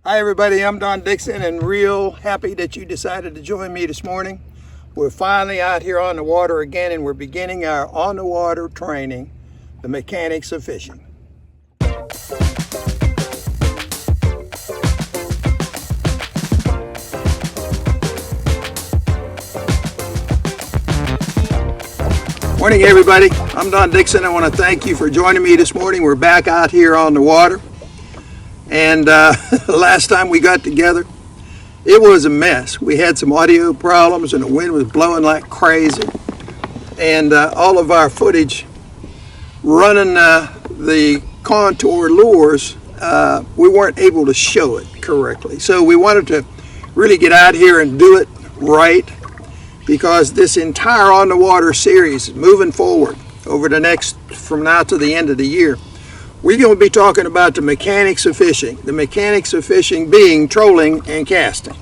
Hi everybody, I'm Don Dickson and real happy that you decided to join me this morning. We're finally out here on the water again and we're beginning our on the water training, the mechanics of fishing. Morning everybody, I'm Don Dickson. I want to thank you for joining me this morning. We're back out here on the water. And last time we got together, it was a mess. We had some audio problems and the wind was blowing like crazy. And all of our footage running the contour lures, we weren't able to show it correctly. So we wanted to really get out here and do it right, because this entire on the water series is moving forward over the next, from now to the end of the year. We're going to be talking about the mechanics of fishing. The mechanics of fishing being trolling and casting.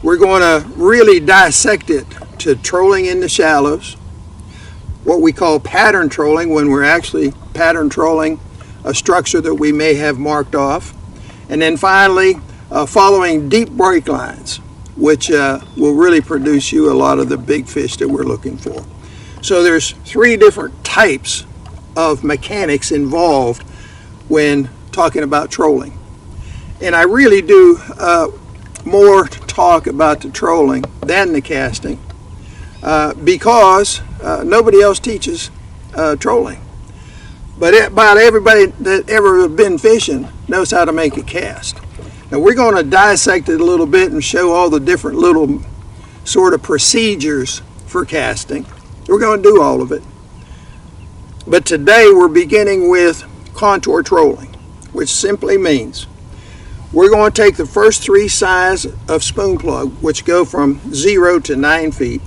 We're going to really dissect it to trolling in the shallows, what we call pattern trolling, when we're actually pattern trolling a structure that we may have marked off, and then finally following deep break lines, which will really produce you a lot of the big fish that we're looking for. So there's three different types of mechanics involved when talking about trolling. And I really do more talk about the trolling than the casting because nobody else teaches trolling. But about everybody that ever been fishing knows how to make a cast. Now we're going to dissect it a little bit and show all the different little sort of procedures for casting. We're going to do all of it. But today we're beginning with contour trolling, which simply means we're going to take the first three size of spoon plug, which go from 0 to 9 feet,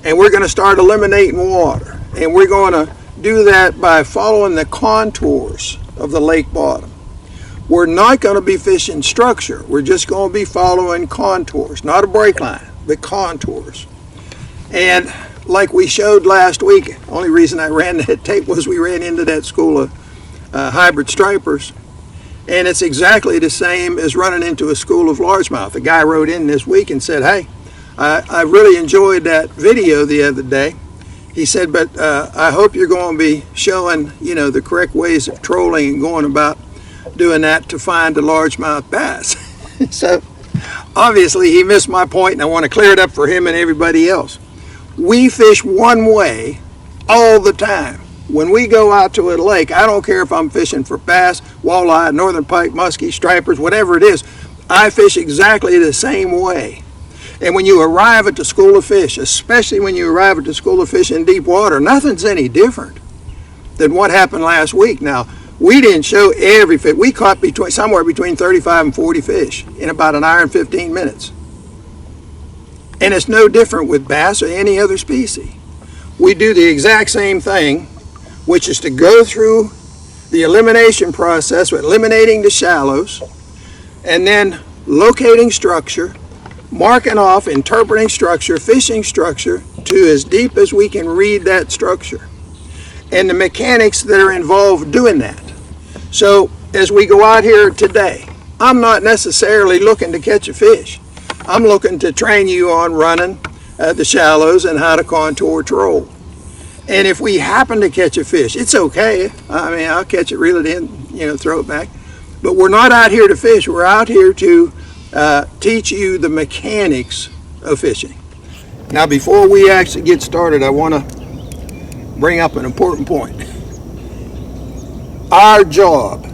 and we're going to start eliminating water. And we're going to do that by following the contours of the lake bottom. We're not going to be fishing structure. We're just going to be following contours, not a break line, but contours. And like we showed last week, only reason I ran that tape was we ran into that school of hybrid stripers. And it's exactly the same as running into a school of largemouth. A guy wrote in this week and said, hey, I really enjoyed that video the other day. He said, but I hope you're going to be showing, the correct ways of trolling and going about doing that to find a largemouth bass. So obviously he missed my point, and I want to clear it up for him and everybody else. We fish one way all the time. When we go out to a lake, I don't care if I'm fishing for bass, walleye, northern pike, muskie, stripers, whatever it is, I fish exactly the same way. And when you arrive at the school of fish, especially when you arrive at the school of fish in deep water, nothing's any different than what happened last week. Now, we didn't show every fish. We caught somewhere between 35 and 40 fish in about an hour and 15 minutes. And it's no different with bass or any other species. We do the exact same thing, which is to go through the elimination process with eliminating the shallows, and then locating structure, marking off, interpreting structure, fishing structure to as deep as we can read that structure, and the mechanics that are involved doing that. So as we go out here today, I'm not necessarily looking to catch a fish. I'm looking to train you on running the shallows and how to contour troll. And if we happen to catch a fish, it's okay. I mean, I'll catch it, reel it in, throw it back. But we're not out here to fish. We're out here to teach you the mechanics of fishing. Now, before we actually get started, I want to bring up an important point. Our job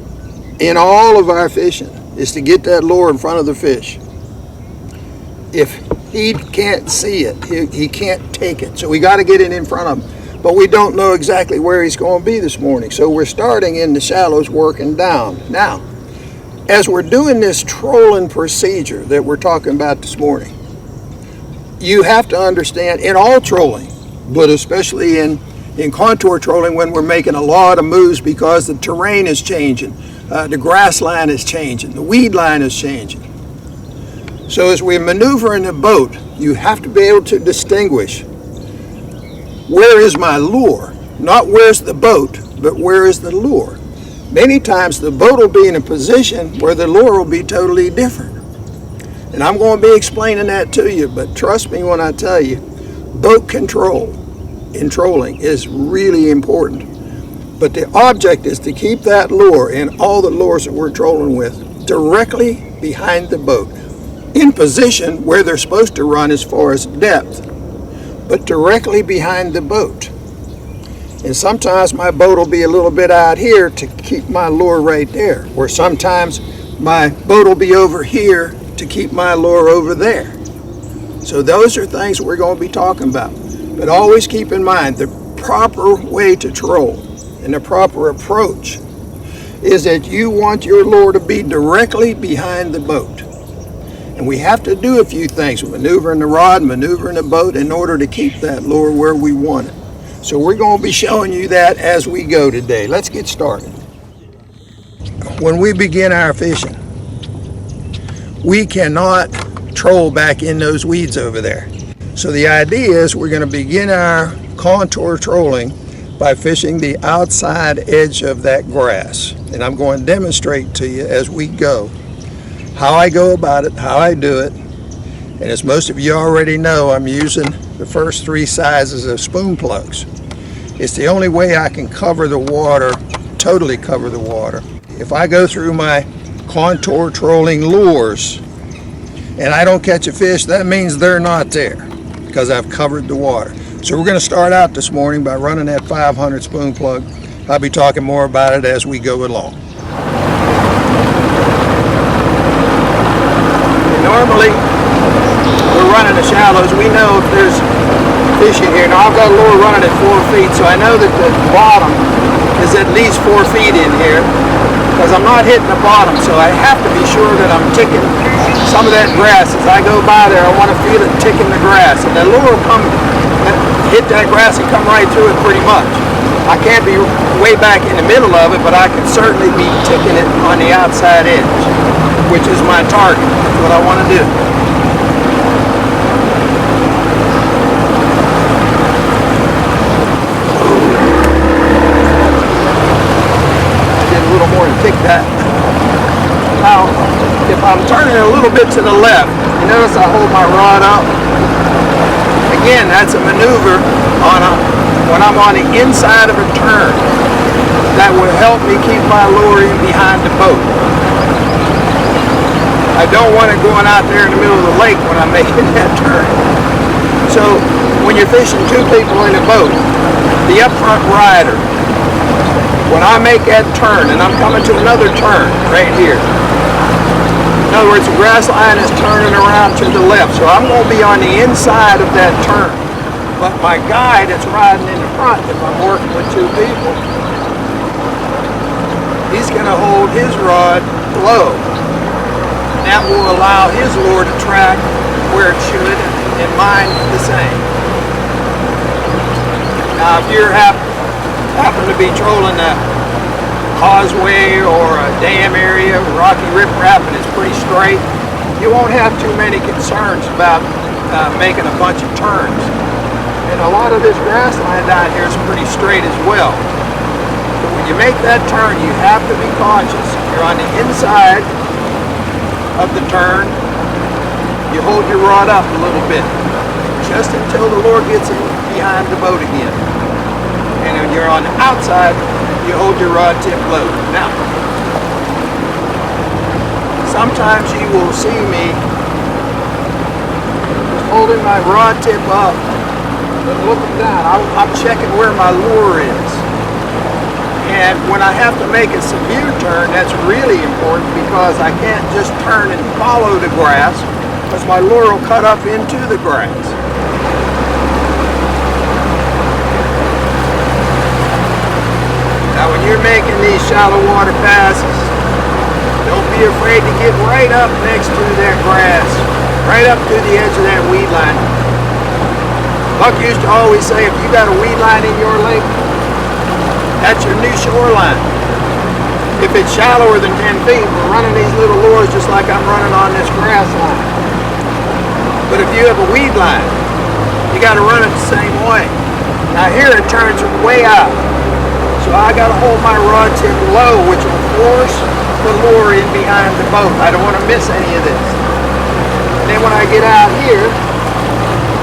in all of our fishing is to get that lure in front of the fish. If he can't see it, he can't take it. So we got to get it in front of him. But we don't know exactly where he's going to be this morning. So we're starting in the shallows, working down. Now, as we're doing this trolling procedure that we're talking about this morning, you have to understand, in all trolling, but especially in contour trolling, when we're making a lot of moves because the terrain is changing, the grass line is changing, the weed line is changing. So as we maneuver in the boat, you have to be able to distinguish, where is my lure? Not where's the boat, but where is the lure? Many times the boat will be in a position where the lure will be totally different. And I'm going to be explaining that to you, but trust me when I tell you, boat control in trolling is really important. But the object is to keep that lure and all the lures that we're trolling with directly behind the boat, in position where they're supposed to run as far as depth, but directly behind the boat. And sometimes my boat will be a little bit out here to keep my lure right there, or sometimes my boat will be over here to keep my lure over there. So those are things we're going to be talking about. But always keep in mind the proper way to troll and the proper approach is that you want your lure to be directly behind the boat. And we have to do a few things, maneuvering the rod, maneuvering the boat in order to keep that lure where we want it. So we're going to be showing you that as we go today. Let's get started. When we begin our fishing, we cannot troll back in those weeds over there. So the idea is we're going to begin our contour trolling by fishing the outside edge of that grass. And I'm going to demonstrate to you as we go how I go about it, how I do it. And as most of you already know, I'm using the first 3 sizes of spoon plugs. It's the only way I can cover the water, totally cover the water. If I go through my contour trolling lures and I don't catch a fish, that means they're not there because I've covered the water. So we're going to start out this morning by running that 500 spoon plug. I'll be talking more about it as we go along. Normally, we're running the shallows. We know if there's fish in here. Now I've got a lure running at 4 feet, so I know that the bottom is at least 4 feet in here because I'm not hitting the bottom, so I have to be sure that I'm ticking some of that grass. As I go by there, I want to feel it ticking the grass, and the lure will come, hit that grass and come right through it pretty much. I can't be way back in the middle of it, but I can certainly be ticking it on the outside edge, which is my target. That's what I want to do. Pick that. Now, if I'm turning a little bit to the left, you notice I hold my rod up. Again, that's a maneuver when I'm on the inside of a turn. That will help me keep my lure in behind the boat. I don't want it going out there in the middle of the lake when I'm making that turn. So, when you're fishing 2 people in a boat, the up front rider, when I make that turn, and I'm coming to another turn right here. In other words, the grass line is turning around to the left, so I'm going to be on the inside of that turn. But my guy that's riding in the front, if I'm working with 2 people, he's going to hold his rod low. And that will allow his lure to track where it should, and mine the same. Now, if you're happen to be trolling a causeway or a dam area, rocky riprap, and it's pretty straight, you won't have too many concerns about making a bunch of turns. And a lot of this grass line down here is pretty straight as well. But when you make that turn, you have to be cautious. You're on the inside of the turn. You hold your rod up a little bit, just until the lure gets in behind the boat again. And when you're on the outside, you hold your rod tip low. Now, sometimes you will see me holding my rod tip up and looking down. I'm checking where my lure is. And when I have to make a severe turn, that's really important because I can't just turn and follow the grass because my lure will cut up into the grass. Now when you're making these shallow water passes, don't be afraid to get right up next to that grass, right up to the edge of that weed line. Buck used to always say, if you got a weed line in your lake, that's your new shoreline. If it's shallower than 10 feet, we're running these little lures just like I'm running on this grass line. But if you have a weed line, you got to run it the same way. Now here it turns way out. So So I got to hold my rod tip low, which will force the lure in behind the boat. I don't want to miss any of this. And then when I get out here,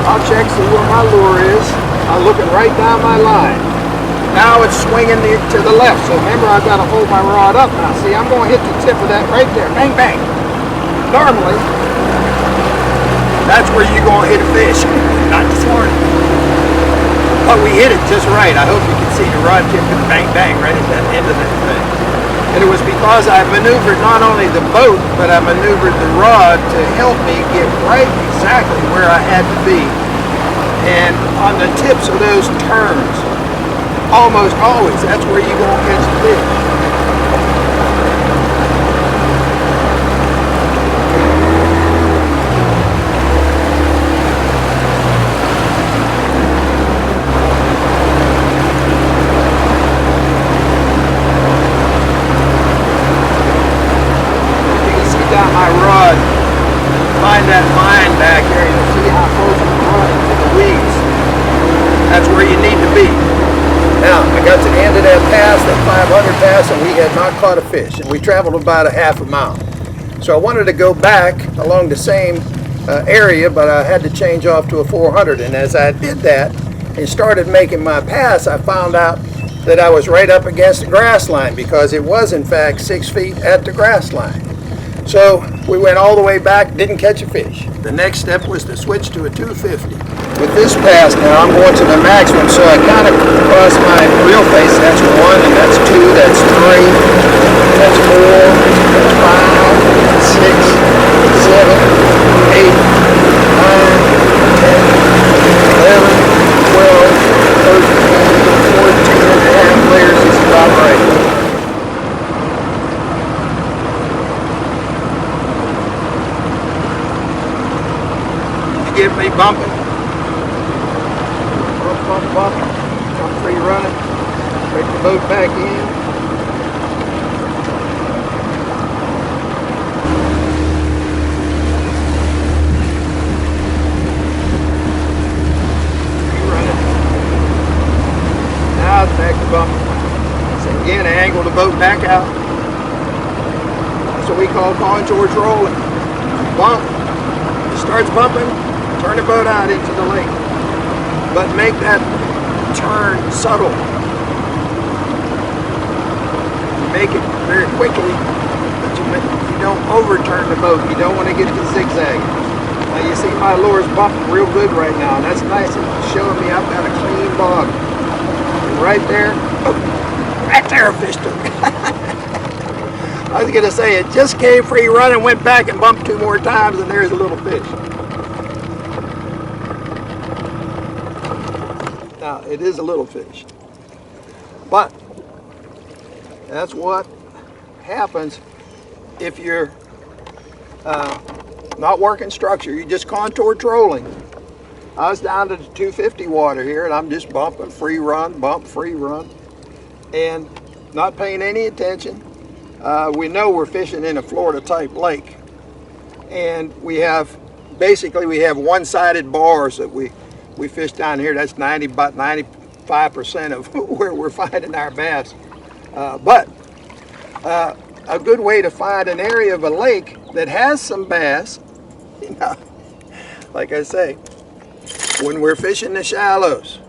I'll check see where my lure is. I'm looking right down my line. Now it's swinging to the left. So remember, I've got to hold my rod up now. See, I'm going to hit the tip of that right there. Bang, bang. Normally, that's where you're going to hit a fish. Not this morning. But we hit it just right. I hope you can see the rod tip and bang, bang right at that end of that thing. And it was because I maneuvered not only the boat, but I maneuvered the rod to help me get right exactly where I had to be. And on the tips of those turns, almost always, that's where you're going to catch the fish. My rod, find that line back here, you'll see how close I'm running to the weeds. That's where you need to be. Now, I got to the end of that pass, that 500 pass, and we had not caught a fish, and we traveled about a half a mile. So I wanted to go back along the same area, but I had to change off to a 400, and as I did that and started making my pass, I found out that I was right up against the grass line, because it was in fact 6 feet at the grass line. So we went all the way back, didn't catch a fish. The next step was to switch to a 250. With this pass now, I'm going to the maximum, so I kind of cross my reel face. That's 1, and that's 2, that's 3, that's 4, that's 5, 6, 7, 8, 9, 10, 11, 12, 13, 14 and a half layers is about right. Get me bumping. Bump, bump, bump. I'm free running. Break the boat back in. Free running. Now it's back to bumping. So again, I angle the boat back out. That's what we call contour trolling. Bump. It starts bumping. Turn the boat out into the lake, but make that turn subtle. Make it very quickly, but you don't overturn the boat. You don't want to get to zigzag. Now you see my lure's bumping real good right now, and that's nice. It's showing me I've got a clean bottom. And right there, oh, right there, a fish took me. I was going to say, it just came free running, went back and bumped 2 more times, and there's a little fish. Now, it is a little fish, but that's what happens if you're not working structure. You just contour trolling. I was down to the 250 water here, and I'm just bumping, free run, bump, free run, and not paying any attention. We know we're fishing in a Florida type lake, and we have one-sided bars that we fish down here. That's about 95% of where we're finding our bass. But a good way to find an area of a lake that has some bass, you know, like I say, when we're fishing the shallows,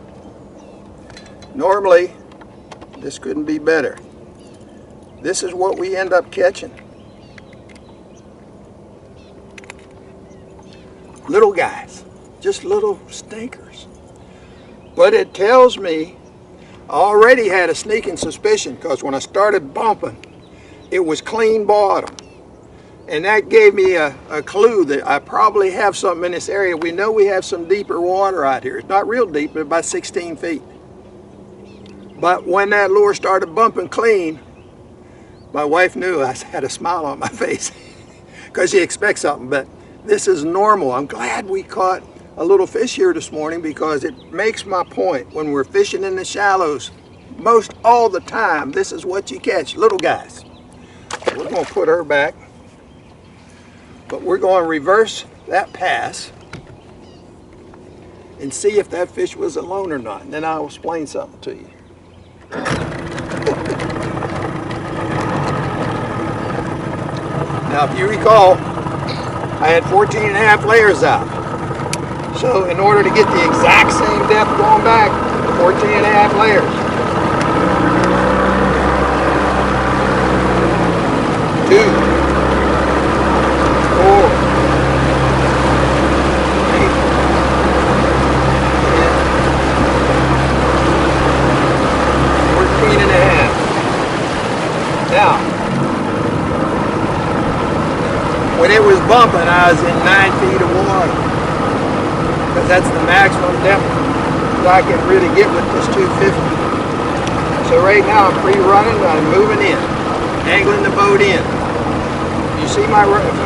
normally this couldn't be better. This is what we end up catching. Little guys. Just little stinkers. But it tells me I already had a sneaking suspicion, because when I started bumping, it was clean bottom. And that gave me a clue that I probably have something in this area. We know we have some deeper water out here. It's not real deep, but about 16 feet. But when that lure started bumping clean, my wife knew. I had a smile on my face because she expects something, but this is normal. I'm glad we caught a little fish here this morning, because it makes my point. When we're fishing in the shallows, most all the time, this is what you catch, little guys. We're going to put her back, but we're going to reverse that pass and see if that fish was alone or not, and then I'll explain something to you. Now, if you recall, I had 14 and a half layers out. So in order to get the exact same depth going back, 14 and a half layers. 2, 4, 8, 14 and a half. Now, when it was bumping, I was in 9 feet of water, because that's the maximum depth that I can really get with this 250. So right now I'm free running, I'm moving in, angling the boat in. If you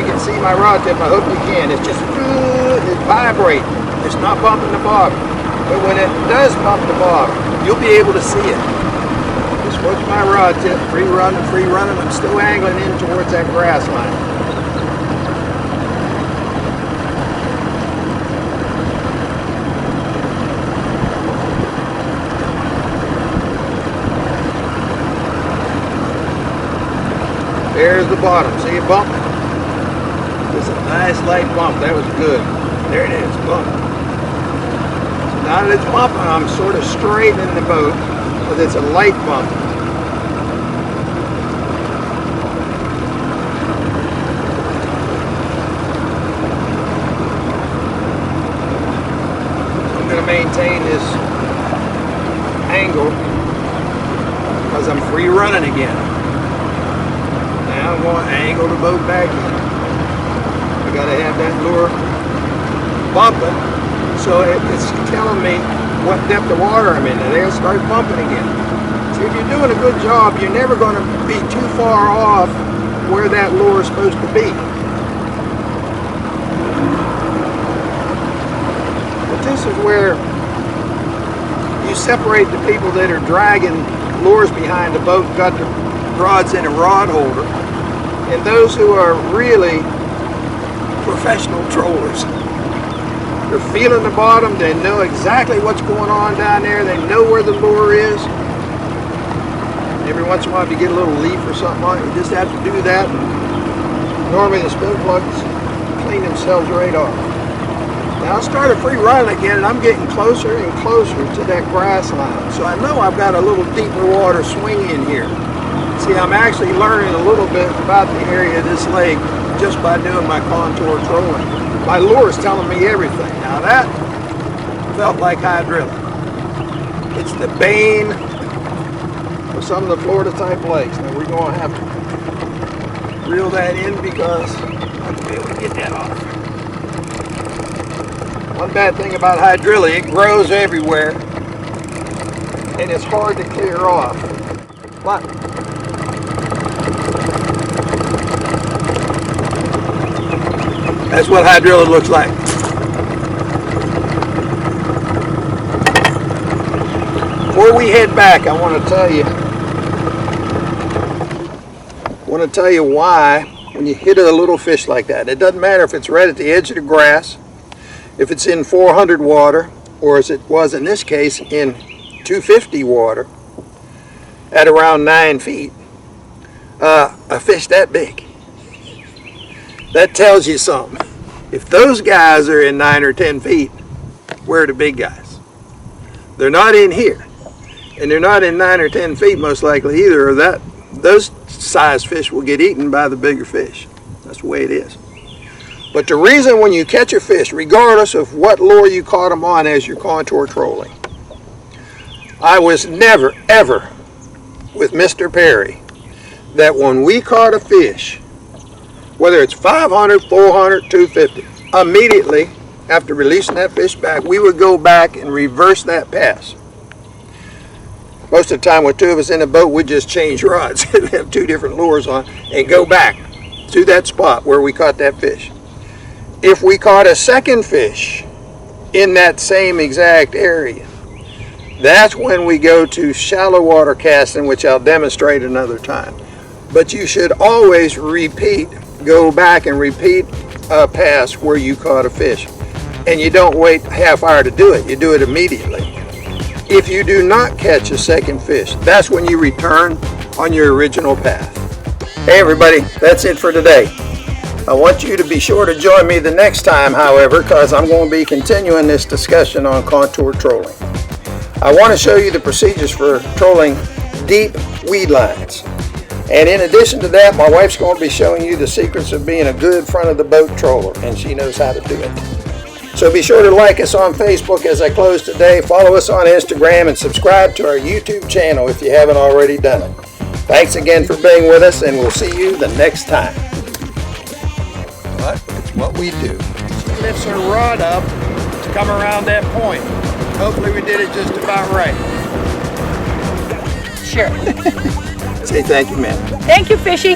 can see my rod tip, I hope you can. It's just it's vibrating. It's not bumping the bottom. But when it does bump the bottom, you'll be able to see it. Just watch my rod tip, free running. I'm still angling in towards that grass line. There's the bottom. See it bumping? It's a nice light bump. That was good. There it is, bumping. So now that it's bumping, I'm sort of straightening the boat because it's a light bump. I'm going to maintain this angle because I'm free running again. Now I'm going to angle the boat back in. I got to have that lure bumping, so it's telling me what depth of water I'm in, and it'll start bumping again. So if you're doing a good job, you're never going to be too far off where that lure is supposed to be. But this is where you separate the people that are dragging lures behind the boat, got the rods in a rod holder, and those who are really professional trollers. They're feeling the bottom, they know exactly what's going on down there, they know where the lure is. Every once in a while if you get a little leaf or something on it, you just have to do that. Normally the spin plugs clean themselves right off. Now I started free running again, and I'm getting closer and closer to that grass line. So I know I've got a little deeper water swing in here. See, I'm actually learning a little bit about the area of this lake just by doing my contour trolling. My lure is telling me everything. Now that felt like hydraulic. It's the bane of some of the Florida type lakes. Now we're going to have to reel that in because I have to be able to get that off. One bad thing about hydrilla, it grows everywhere and it's hard to clear off. But that's what hydrilla looks like. Before we head back, I want to tell you why when you hit a little fish like that. It doesn't matter if it's right at the edge of the grass, if it's in 400 water, or as it was in this case in 250 water at around 9 feet. A fish that big. That tells you something. If those guys are in 9 or 10 feet, where are the big guys? They're not in here. And they're not in 9 or 10 feet most likely either, or those size fish will get eaten by the bigger fish. That's the way it is. But the reason when you catch a fish, regardless of what lure you caught them on as you're contour trolling, I was never, ever with Mr. Perry that when we caught a fish, whether it's 500, 400, 250, immediately after releasing that fish back, we would go back and reverse that pass. Most of the time with two of us in the boat, we'd just change rods and have two different lures on and go back to that spot where we caught that fish. If we caught a second fish in that same exact area, that's when we go to shallow water casting, which I'll demonstrate another time. But you should always go back and repeat a pass where you caught a fish. And you don't wait half hour to do it, you do it immediately. If you do not catch a second fish, that's when you return on your original path. Hey everybody, that's it for today. I want you to be sure to join me the next time, however, because I'm going to be continuing this discussion on contour trolling. I want to show you the procedures for trolling deep weed lines. And in addition to that, my wife's going to be showing you the secrets of being a good front of the boat troller, and she knows how to do it. So be sure to like us on Facebook as I close today, follow us on Instagram, and subscribe to our YouTube channel if you haven't already done it. Thanks again for being with us, and we'll see you the next time. But it's what we do. She lifts her rod up to come around that point. Hopefully we did it just about right. Sure. Say thank you, man. Thank you, Fishy.